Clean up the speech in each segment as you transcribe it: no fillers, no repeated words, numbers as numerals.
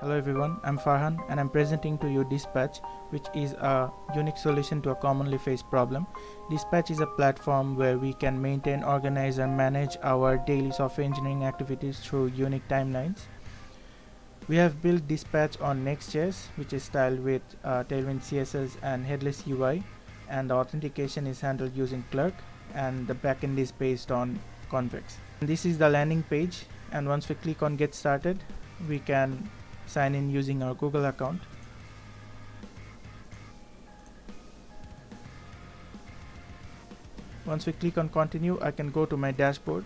Hello everyone, I'm Farhan and I'm presenting to you Dispatch, which is a unique solution to a commonly faced problem. Dispatch is a platform where we can maintain, organize and manage our daily software engineering activities through unique timelines. We have built Dispatch on Next.js, which is styled with Tailwind CSS and headless UI, and the authentication is handled using Clerk, and the backend is based on Convex. And this is the landing page, and once we click on Get Started, we can sign in using our Google account. Once we click on continue, I can go to my dashboard,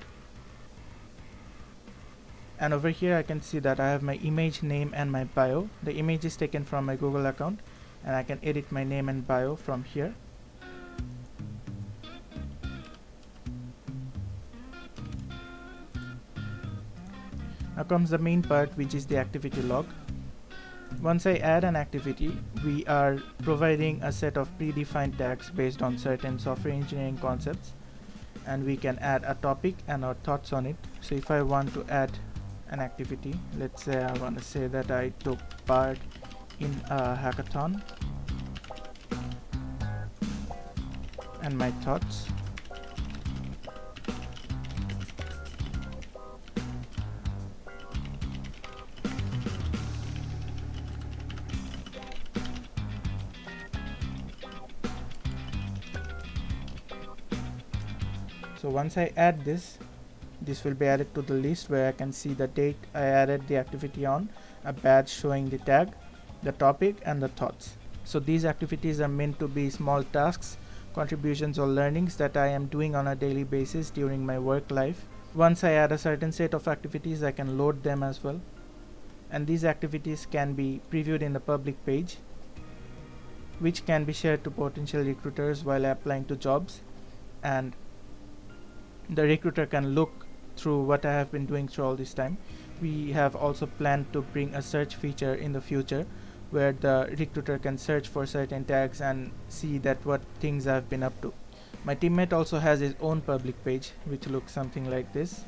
and over here I can see that I have my image, name and my bio. The image is taken from my Google account and I can edit my name and bio from here. Now comes the main part, which is the activity log. Once I add an activity, we are providing a set of predefined tags based on certain software engineering concepts, and we can add a topic and our thoughts on it. So if I want to add an activity, let's say I want to say that I took part in a hackathon and my thoughts. So once I add this will be added to the list where I can see the date I added the activity on, a badge showing the tag, the topic and the thoughts. So these activities are meant to be small tasks, contributions or learnings that I am doing on a daily basis during my work life. Once I add a certain set of activities, I can load them as well. And these activities can be previewed in the public page, which can be shared to potential recruiters while applying to jobs, and the recruiter can look through what I have been doing through all this time. We have also planned to bring a search feature in the future where the recruiter can search for certain tags and see that what things I've been up to. My teammate also has his own public page which looks something like this,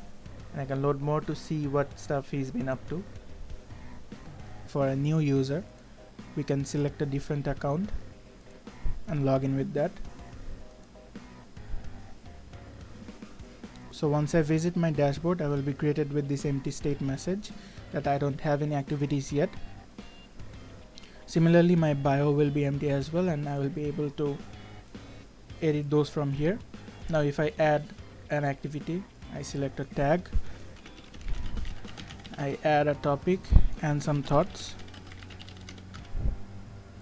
and I can load more to see what stuff he's been up to. For a new user, we can select a different account and log in with that. So once I visit my dashboard, I will be greeted with this empty state message that I don't have any activities yet. Similarly, my bio will be empty as well, and I will be able to edit those from here. Now if I add an activity, I select a tag, I add a topic and some thoughts,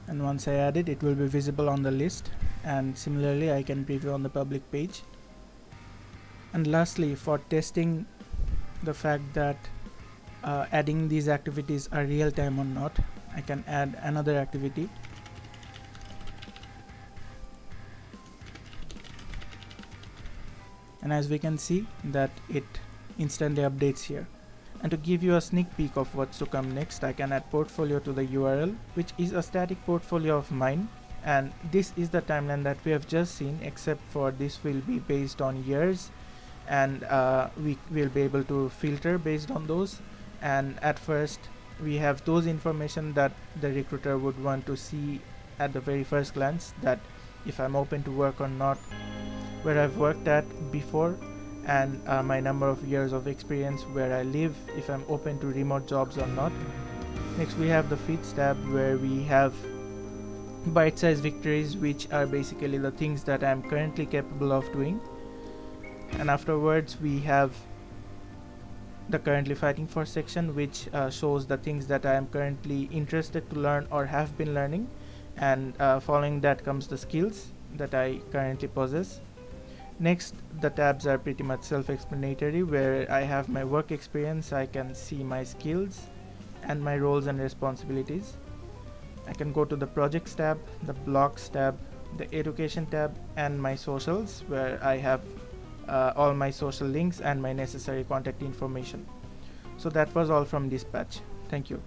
and once I add it, it will be visible on the list, and similarly I can preview on the public page. And lastly, for testing the fact that adding these activities are real time or not, I can add another activity. And as we can see that it instantly updates here. And to give you a sneak peek of what's to come next, I can add portfolio to the URL, which is a static portfolio of mine. And this is the timeline that we have just seen, except for this will be based on years, and we will be able to filter based on those. And at first we have those information that the recruiter would want to see at the very first glance, that if I'm open to work or not, where I've worked at before, and my number of years of experience, where I live, if I'm open to remote jobs or not. Next we have the feats tab, where we have bite-sized victories, which are basically the things that I'm currently capable of doing. And afterwards we have the currently fighting for section, which shows the things that I am currently interested to learn or have been learning, and following that comes the skills that I currently possess. Next, the tabs are pretty much self-explanatory, where I have my work experience, I can see my skills and my roles and responsibilities. I can go to the projects tab, the blogs tab, the education tab and my socials, where I have all my social links and my necessary contact information. So that was all from Dispatch. Thank you.